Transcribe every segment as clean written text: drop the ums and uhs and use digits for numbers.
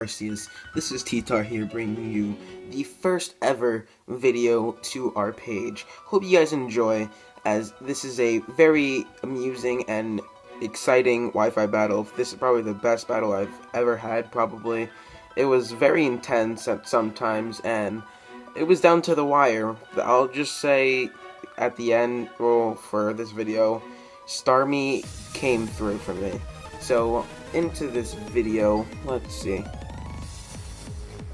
This is T-Tar here bringing you the first ever video to our page. Hope you guys enjoy, as this is a very amusing and exciting Wi-Fi battle. This is probably the best battle I've ever had, probably. It was very intense at some times, and it was down to the wire. I'll just say at the end, well, for this video, Starmie came through for me. So, into this video, let's see.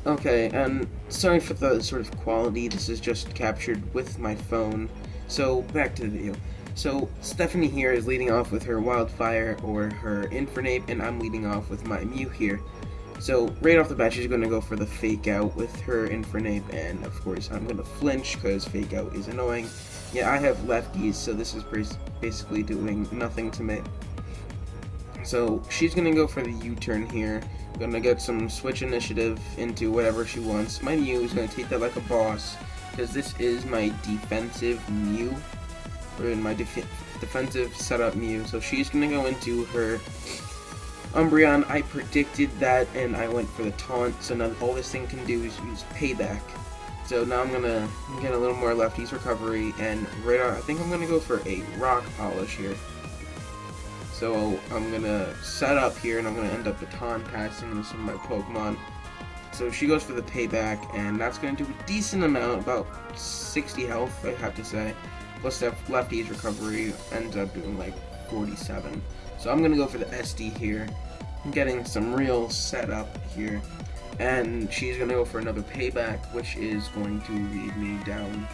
Okay, and sorry for the sort of quality, this is just captured with my phone. So, back to the video. So, Stephanie here is leading off with her Wildfire, or her Infernape, and I'm leading off with my Mew here. So, right off the bat, she's going to go for the Fake Out with her Infernape, and of course, I'm going to flinch, because Fake Out is annoying. Yeah, I have lefties, so this is basically doing nothing to me. So, she's going to go for the U-turn here. Going to get some switch initiative into whatever she wants. My Mew is going to take that like a boss, because this is my defensive Mew, or in my defensive setup Mew. So she's going to go into her Umbreon. I predicted that, and I went for the taunt, so now all this thing can do is use Payback. So now I'm going to get a little more lefties recovery, and right on, I think I'm going to go for a Rock Polish here. So I'm going to set up here, and I'm going to end up baton passing into some of my Pokemon. So she goes for the Payback, and that's going to do a decent amount, about 60 health, I have to say. Plus that lefty's recovery ends up doing like 47. So I'm going to go for the SD here. I'm getting some real setup here. And she's going to go for another Payback, which is going to lead me down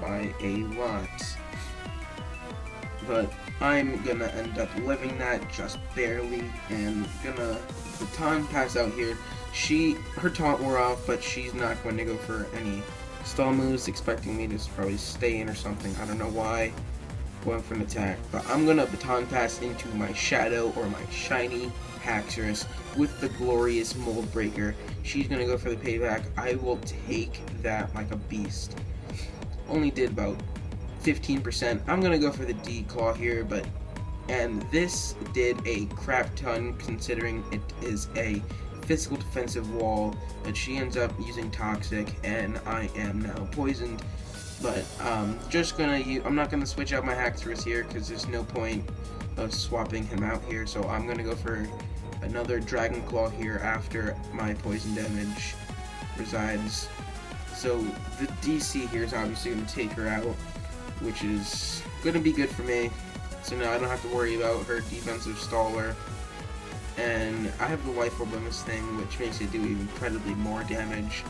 by a lot. But I'm gonna end up living that just barely, and gonna baton pass out here. Her taunt wore off, but she's not going to go for any stall moves, expecting me to probably stay in or something. I don't know why. Going for an attack, but I'm gonna baton pass into my Shadow, or my shiny Haxorus, with the glorious Mold Breaker. She's gonna go for the Payback. I will take that like a beast. Only did about 15%. I'm gonna go for the D-Claw here, and this did a crap ton considering it is a physical defensive wall, but she ends up using Toxic, and I am now poisoned. But I'm not gonna switch out my Haxorus here because there's no point of swapping him out here. So I'm gonna go for another Dragon Claw here after my poison damage resides. So the DC here is obviously gonna take her out, which is going to be good for me. So now I don't have to worry about her defensive staller. And I have the Life Orb on this thing, which makes it do incredibly more damage,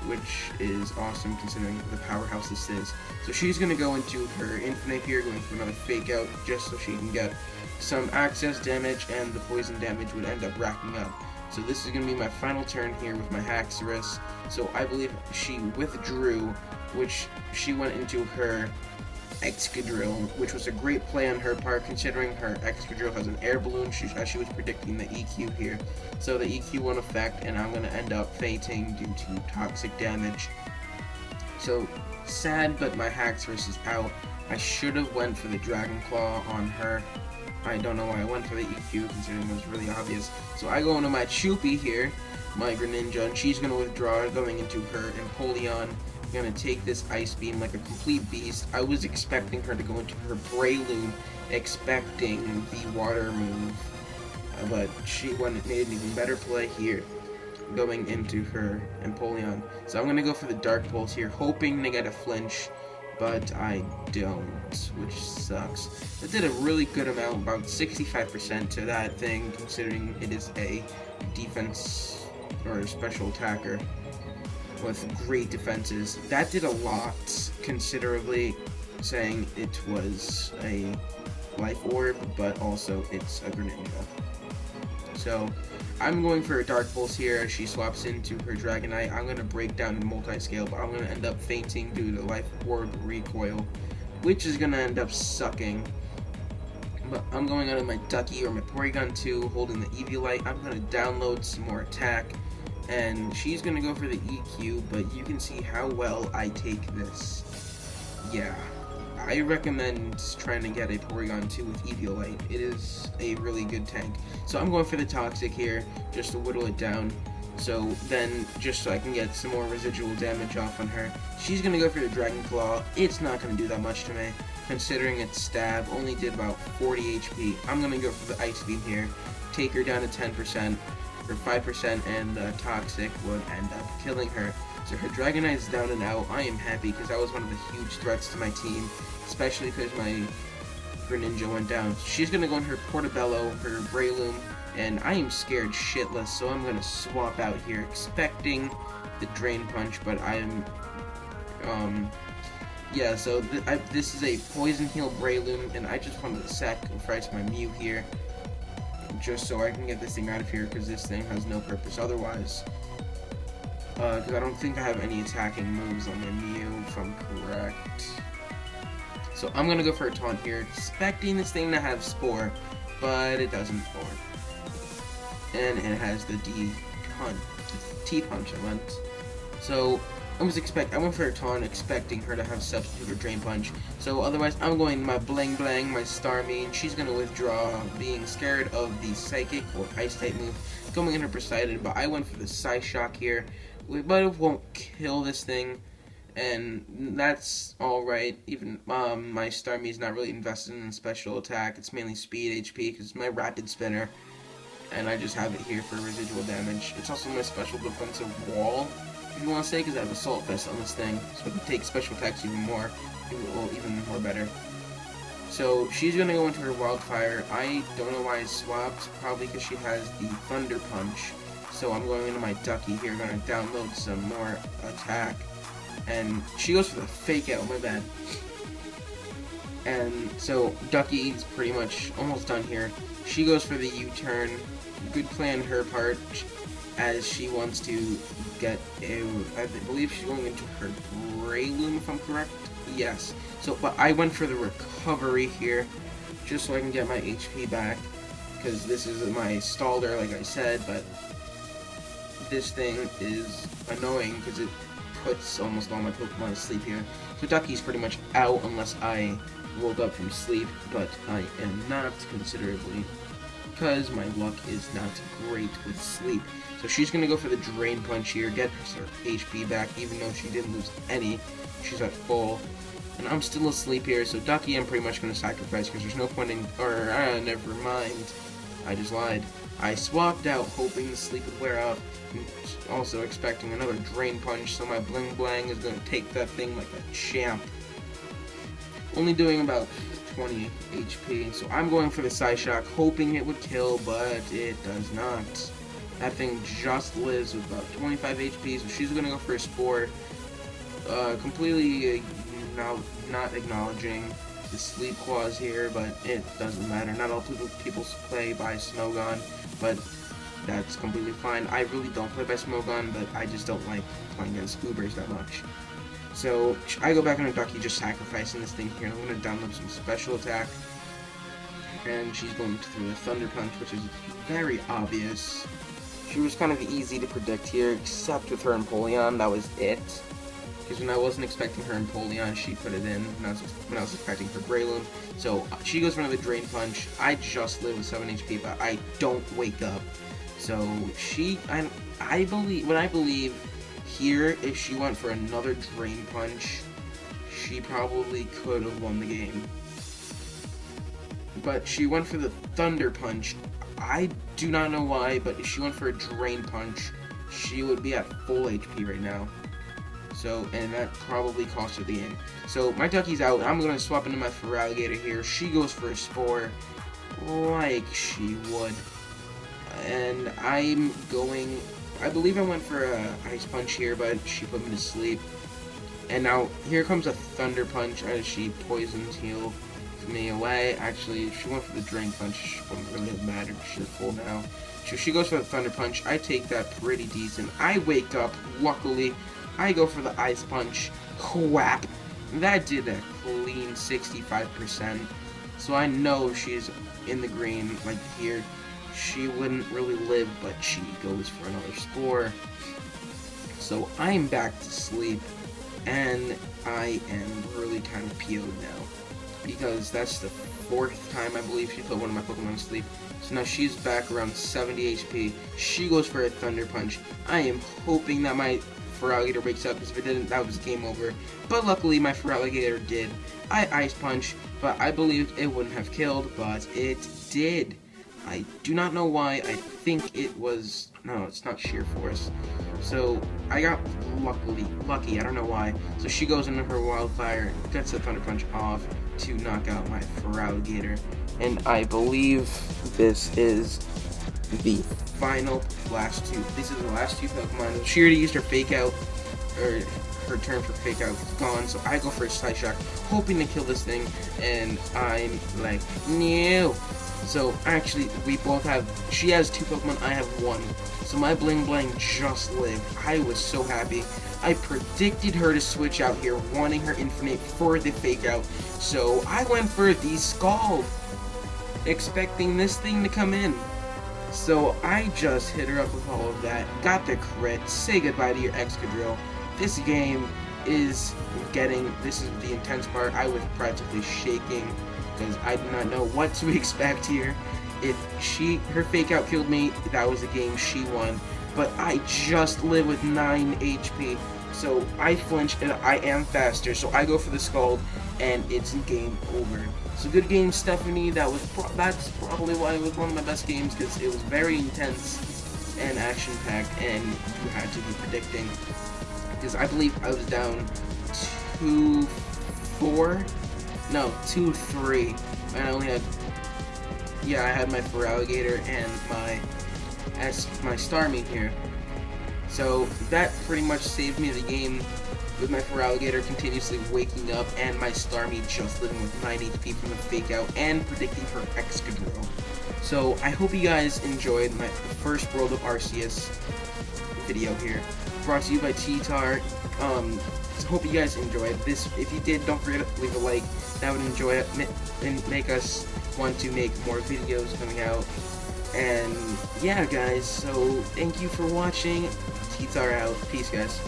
which is awesome considering the powerhouse this is. So she's going to go into her Infinite here, going for another Fake Out, just so she can get some access damage, and the poison damage would end up racking up. So this is going to be my final turn here with my Haxorus. So I believe she withdrew, which she went into her Excadrill, which was a great play on her part considering her Excadrill has an air balloon, as she was predicting the EQ here. So the EQ won't affect, and I'm going to end up fainting due to toxic damage. So sad, but my Haxorus is out. I should have went for the Dragon Claw on her. I don't know why I went for the EQ considering it was really obvious. So I go into my Choopy here, my Greninja, and she's going to withdraw, going into her Empoleon. Gonna take this Ice Beam like a complete beast. I was expecting her to go into her Breloom, expecting the water move, but she made an even better play here, going into her Empoleon. So I'm gonna go for the Dark Pulse here, hoping to get a flinch, but I don't, which sucks. That did a really good amount, about 65% to that thing, considering it is a defense or a special attacker with great defenses. That did a lot, considerably, saying it was a Life Orb, but also it's a Greninja. So I'm going for a Dark Pulse here as she swaps into her Dragonite. I'm going to break down in multi-scale, but I'm going to end up fainting due to Life Orb recoil, which is going to end up sucking. But I'm going out of my Ducky or my Porygon 2, holding the Eviolite. I'm going to download some more attack, and she's going to go for the EQ, but you can see how well I take this. Yeah, I recommend trying to get a Porygon 2 with Eviolite. It is a really good tank. So I'm going for the Toxic here, just to whittle it down. So then, just so I can get some more residual damage off on her, she's going to go for the Dragon Claw. It's not going to do that much to me, considering its stab only did about 40 HP. I'm going to go for the Ice Beam here, take her down to 10%, or 5%, and Toxic would end up killing her. So her Dragonite's down and out. I am happy because that was one of the huge threats to my team, especially because my Greninja went down. She's going to go in her Portobello, her Breloom, and I am scared shitless, so I'm going to swap out here, expecting the Drain Punch, but I'm, yeah, so this is a Poison Heal Breloom, and I just wanted to sacrifice my Mew here, just so I can get this thing out of here, because this thing has no purpose otherwise. Because I don't think I have any attacking moves on my Mew, if I'm correct. So I'm going to go for a Taunt here, expecting this thing to have Spore, but it doesn't. And it has the T-Punch, I meant. So, I went for a Taunt, expecting her to have Substitute or Drain Punch. So, otherwise, I'm going my Bling Blang, my Starmie, and she's going to withdraw, being scared of the Psychic or Ice-type move, going in her Poseidon, but I went for the Psyshock here, but it won't kill this thing, and that's alright. Even, my Starmie's not really invested in special attack, it's mainly speed HP, because it's my Rapid Spinner. And I just have it here for residual damage. It's also my special defensive wall, if you want to say, because I have Assault Vest on this thing, so I can take special attacks even more, even more better. So she's going to go into her Wildfire. I don't know why I swapped, probably because she has the Thunder Punch. So I'm going into my Ducky here, going to download some more attack. And she goes for the Fake Out, my bad. And so Ducky is pretty much almost done here. She goes for the U-turn. Good plan on her part, as she wants to get a, I believe she's going into her Breloom, if I'm correct. Yes. So, but I went for the recovery here, just so I can get my HP back, because this is my Stalder, like I said, but this thing is annoying because it puts almost all my Pokemon to sleep here. So Ducky's pretty much out unless I woke up from sleep, but I am not considerably, because my luck is not great with sleep. So she's going to go for the Drain Punch here, get her HP back, even though she didn't lose any. She's at full. And I'm still asleep here, so Ducky I'm pretty much going to sacrifice, because there's no point in, never mind. I just lied. I swapped out, hoping the sleep would wear off, also expecting another Drain Punch, so my Bling Blang is going to take that thing like a champ. Only doing about 20 HP, so I'm going for the Psyshock, hoping it would kill, but it does not. That thing just lives with about 25 HP, so she's going to go for a Spore, completely not acknowledging the Sleep Claws here, but it doesn't matter. Not all people play by Smogon, but that's completely fine. I really don't play by Smogon, but I just don't like playing against Ubers that much. So I go back on a Ducky, just sacrificing this thing here. I'm going to download some special attack, and she's going through the Thunder Punch, which is very obvious. She was kind of easy to predict here, except with her Empoleon, that was it. Because when I wasn't expecting her Empoleon, she put it in when I was expecting her Breloom. So she goes for another Drain Punch. I just live with 7 HP, but I don't wake up. So I believe here, if she went for another Drain Punch, she probably could have won the game. But she went for the Thunder Punch. I do not know why, but if she went for a Drain Punch, she would be at full HP right now. So, and that probably cost her the game. So, my Ducky's out. I'm going to swap into my Feraligatr here. She goes for a Spore, like she would. And I'm going, I believe I went for a Ice Punch here, but she put me to sleep. And now, here comes a Thunder Punch as she poisons heal me away. Actually, she went for the Drain Punch. Wouldn't really have mattered. She's full now. So she goes for the Thunder Punch. I take that pretty decent. I wake up, luckily. I go for the Ice Punch. Whap! That did a clean 65%. So I know she's in the green, like here. She wouldn't really live, but she goes for another Spore. So I'm back to sleep, and I am really kind of PO'd now. Because that's the 4th time, I believe, she put one of my Pokemon to sleep. So now she's back around 70 HP. She goes for a Thunder Punch. I am hoping that my Feraligatr wakes up, because if it didn't, that was game over. But luckily, my Feraligatr did. I Ice Punch, but I believed it wouldn't have killed, but it did. I do not know why. I think it was... No, it's not Sheer Force. So, I got lucky. I don't know why. So she goes into her Wildfire, gets the Thunder Punch off to knock out my Feraligatr. And I believe this is the final last two. This is the last two Pokemon. She already used her Fake Out, or her turn for Fake Out is gone. So I go for a Side Shock, hoping to kill this thing. And I'm like, no. So actually, we both have. She has 2 Pokemon. I have 1. So my Bling Bling just lived. I was so happy. I predicted her to switch out here, wanting her Infinite for the Fake Out. So I went for the Scald, expecting this thing to come in. So I just hit her up with all of that, got the crit, say goodbye to your Excadrill. This game is this is the intense part. I was practically shaking because I did not know what to expect here. If her Fake Out killed me, that was a game she won. But I just live with 9 HP. So I flinch and I am faster. So I go for the Scald and it's game over. So good game, Stephanie. That's probably why it was one of my best games, because it was very intense and action-packed, and you had to be predicting. Because I believe I was down 2-4, no 2-3, and I only had, I had my Feraligatr and my Starmie here. So that pretty much saved me the game, with my Feraligatr continuously waking up and my Starmie just living with 9 HP from the Fake Out and predicting her Excadrill. So I hope you guys enjoyed my first World of Arceus video here, brought to you by T-Tar. Hope you guys enjoyed this. If you did, don't forget to leave a like. That would enjoy it and make us want to make more videos coming out. And yeah, guys, so thank you for watching. T-Tar out. Peace, guys.